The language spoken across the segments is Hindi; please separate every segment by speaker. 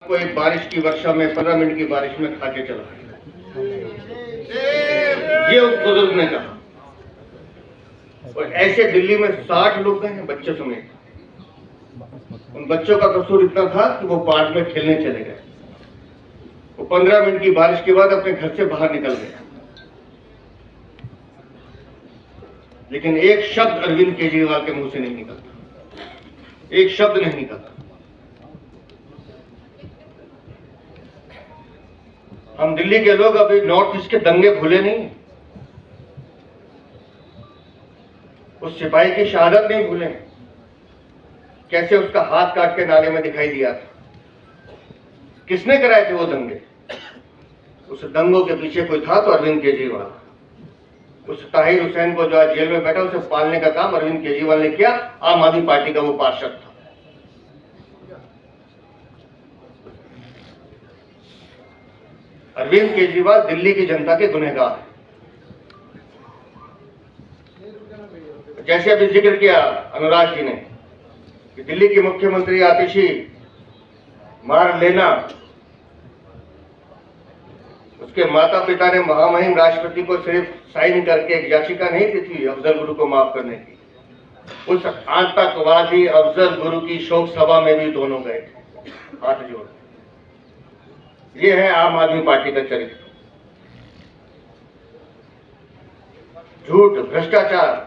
Speaker 1: कोई बारिश की वर्षा में 15 मिनट की बारिश में खा के चला, ये उस बुजुर्ग ने कहा। और ऐसे दिल्ली में 60 लोग गए हैं बच्चों समेत। उन बच्चों का कसूर इतना था कि वो पार्क में खेलने चले गए। वो 15 मिनट की बारिश के बाद अपने घर से बाहर निकल गए, लेकिन एक शब्द अरविंद केजरीवाल के मुंह से नहीं निकलता, एक शब्द नहीं निकलता। हम दिल्ली के लोग अभी नॉर्थ ईस्ट के दंगे भूले नहीं, उस सिपाही की शहादत नहीं भूले, कैसे उसका हाथ काट के नाले में दिखाई दिया था। किसने कराए थे वो दंगे? उस दंगों के पीछे कोई था तो अरविंद केजरीवाल। उस ताहिर हुसैन को जो आज जेल में बैठा, उसे पालने का काम अरविंद केजरीवाल ने किया। आम आदमी पार्टी का वो पार्षद था। अरविंद केजरीवाल दिल्ली की जनता के गुनहगार है। जैसे अभी जिक्र किया अनुराग जी ने कि दिल्ली की मुख्यमंत्री आतिशी मार लेना, उसके माता पिता ने महामहिम राष्ट्रपति को सिर्फ साइन करके एक याचिका नहीं दी थी अफजल गुरु को माफ करने की। उस आतंकवादी अफजल गुरु की शोक सभा में भी दोनों गए थे हाथ जोड़। ये है आम आदमी पार्टी का चरित्र। झूठ, भ्रष्टाचार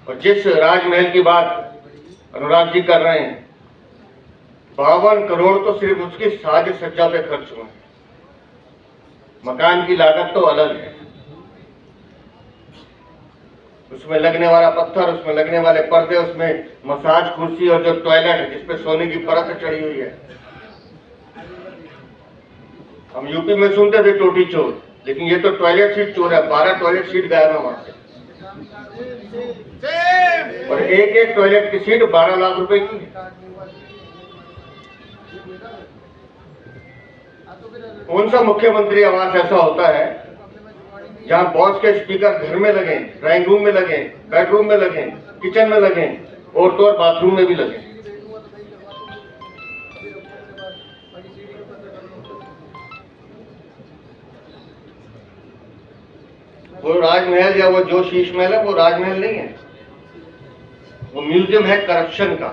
Speaker 1: और जिस राजमहल की बात अनुराग जी कर रहे हैं, 52 करोड़ तो सिर्फ उसकी साज सज्जा पे खर्च हुए। मकान की लागत तो अलग है, उसमें लगने वाला पत्थर, उसमें लगने वाले पर्दे, उसमें मसाज कुर्सी और जो टॉयलेट है जिसपे सोने की परत चढ़ी हुई है। हम यूपी में सुनते थे टोटी चोर, लेकिन ये तो टॉयलेट सीट चोर है। 12 टॉयलेट सीट गायब है वहां से, और एक एक टॉयलेट की सीट 12 लाख रुपए की है। कौन सा मुख्यमंत्री आवास ऐसा होता है जहां बॉस के स्पीकर घर में लगे, ड्राइंग रूम में लगे, बेडरूम में लगे, किचन में लगे और तो और बाथरूम में भी लगे? वो राजमहल या वो जो शीश महल है, वो राजमहल नहीं है, वो म्यूजियम है करप्शन का।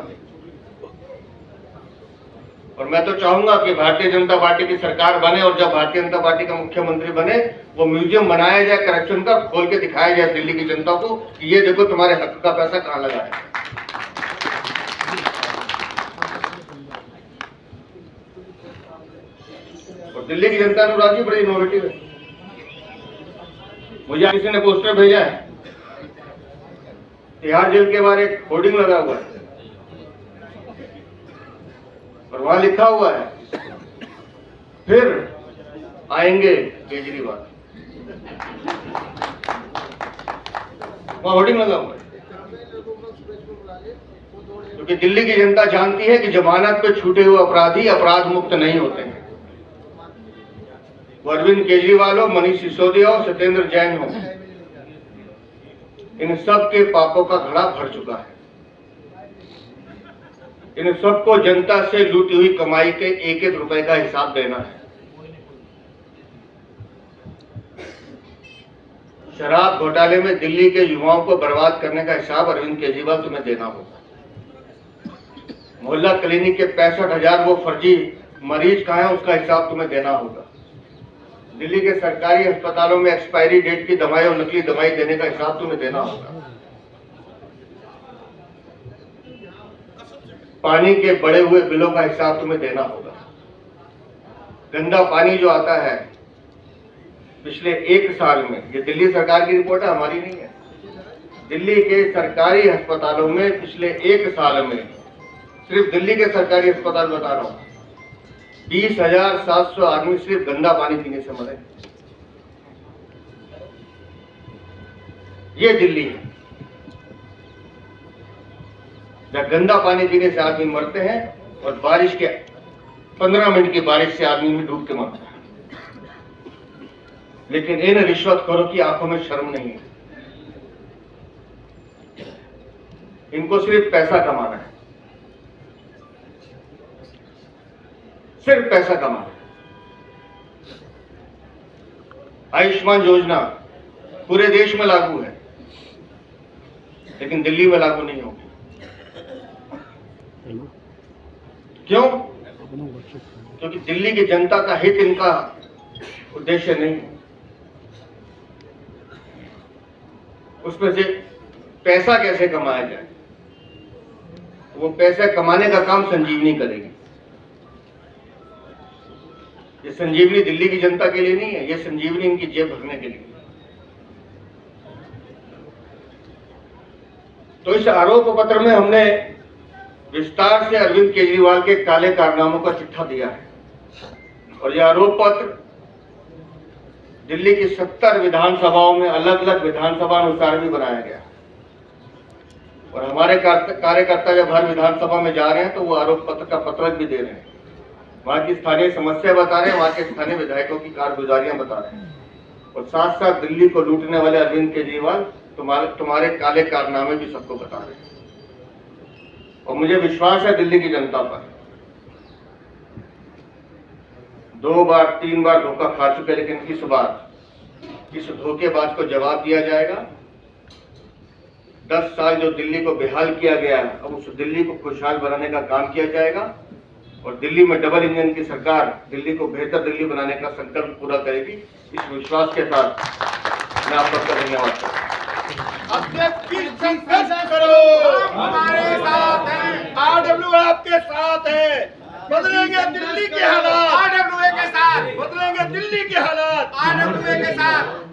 Speaker 1: और मैं तो चाहूंगा कि भारतीय जनता पार्टी की सरकार बने और जब भारतीय जनता पार्टी का मुख्यमंत्री बने, वो म्यूजियम बनाया जाए करप्शन का, खोल के दिखाया जाए दिल्ली की जनता को कि ये देखो तुम्हारे हक का पैसा कहां लगा है। और दिल्ली की जनता अनुराग जी बड़ी इनोवेटिव है। मुझे किसी ने पोस्टर भेजा है, तिहाड़ जेल के बाहर एक होर्डिंग लगा हुआ है और वहां लिखा हुआ है, फिर आएंगे केजरीवाल। वहां होर्डिंग लगा हुआ है क्योंकि दिल्ली की जनता जानती है कि जमानत पे छूटे हुए अपराधी अपराध मुक्त नहीं होते हैं। वो अरविंद केजरीवाल हो, मनीष सिसोदिया हो, सत्येंद्र जैन हो, इन सब के पापों का घड़ा भर चुका है। इन सबको जनता से लूटी हुई कमाई के एक एक रुपए का हिसाब देना है। शराब घोटाले में दिल्ली के युवाओं को बर्बाद करने का हिसाब अरविंद केजरीवाल तुम्हें देना होगा। मोहल्ला क्लिनिक के 65,000 वो फर्जी मरीज कहाँ है, उसका हिसाब तुम्हें देना होगा। दिल्ली के सरकारी अस्पतालों में एक्सपायरी डेट की दवाई और नकली दवाई देने का हिसाब तुम्हें देना होगा। पानी के बढ़े हुए बिलों का हिसाब तुम्हें देना होगा। गंदा पानी जो आता है पिछले 1 साल में, ये दिल्ली सरकार की रिपोर्ट है, हमारी नहीं है, दिल्ली के सरकारी अस्पतालों में पिछले 1 साल में, सिर्फ दिल्ली के सरकारी अस्पताल बता रहा हूं, 20,700 आदमी सिर्फ गंदा पानी पीने से मरे। ये दिल्ली है जहाँ गंदा पानी पीने से आदमी मरते हैं और बारिश के 15 मिनट की बारिश से आदमी में डूब के मरता है। लेकिन इन रिश्वतखोरों की आंखों में शर्म नहीं है। इनको सिर्फ पैसा कमाना है। सिर्फ पैसा कमा रहे। आयुष्मान योजना पूरे देश में लागू है, लेकिन दिल्ली में लागू नहीं होगी। क्यों? क्योंकि दिल्ली की जनता का हित इनका उद्देश्य नहीं है। उसमें से पैसा कैसे कमाया जाए, वो पैसा कमाने का काम संजीवनी करेगी। ये संजीवनी दिल्ली की जनता के लिए नहीं है, ये संजीवनी इनकी जेब भरने के लिए। तो इस आरोप पत्र में हमने विस्तार से अरविंद केजरीवाल के काले कारनामों का चिट्ठा दिया है, और यह आरोप पत्र दिल्ली की 70 विधानसभाओं में अलग अलग विधानसभा अनुसार भी बनाया गया, और हमारे कार्यकर्ता जब हर विधानसभा में जा रहे हैं तो वो आरोप पत्र का पत्रक भी दे रहे हैं, वहां की स्थानीय समस्या बता रहे हैं, वहां के स्थानीय विधायकों की कारगुजारियां बता रहे हैं, और साथ साथ दिल्ली को लूटने वाले अरविंद केजरीवाल तुम्हारे काले कारनामे भी सबको बता रहे हैं। और मुझे विश्वास है दिल्ली की जनता पर, 2 बार 3 बार धोखा खा चुके, लेकिन इस बार इस धोखेबाज को जवाब दिया जाएगा। 10 साल जो दिल्ली को बेहाल किया गया है, अब उस दिल्ली को खुशहाल बनाने का काम किया जाएगा, और दिल्ली में डबल इंजन की सरकार दिल्ली को बेहतर दिल्ली बनाने का संकल्प पूरा करेगी। इस विश्वास के साथ मैं आप सबका धन्यवाद करता हूं।
Speaker 2: संघर्ष करो, हमारे साथ हैं, आरडब्ल्यू आपके साथ है। बदलेंगे दिल्ली के हालात, आरडब्ल्यू के साथ बदलेंगे दिल्ली के हालात, आरडब्ल्यू के साथ।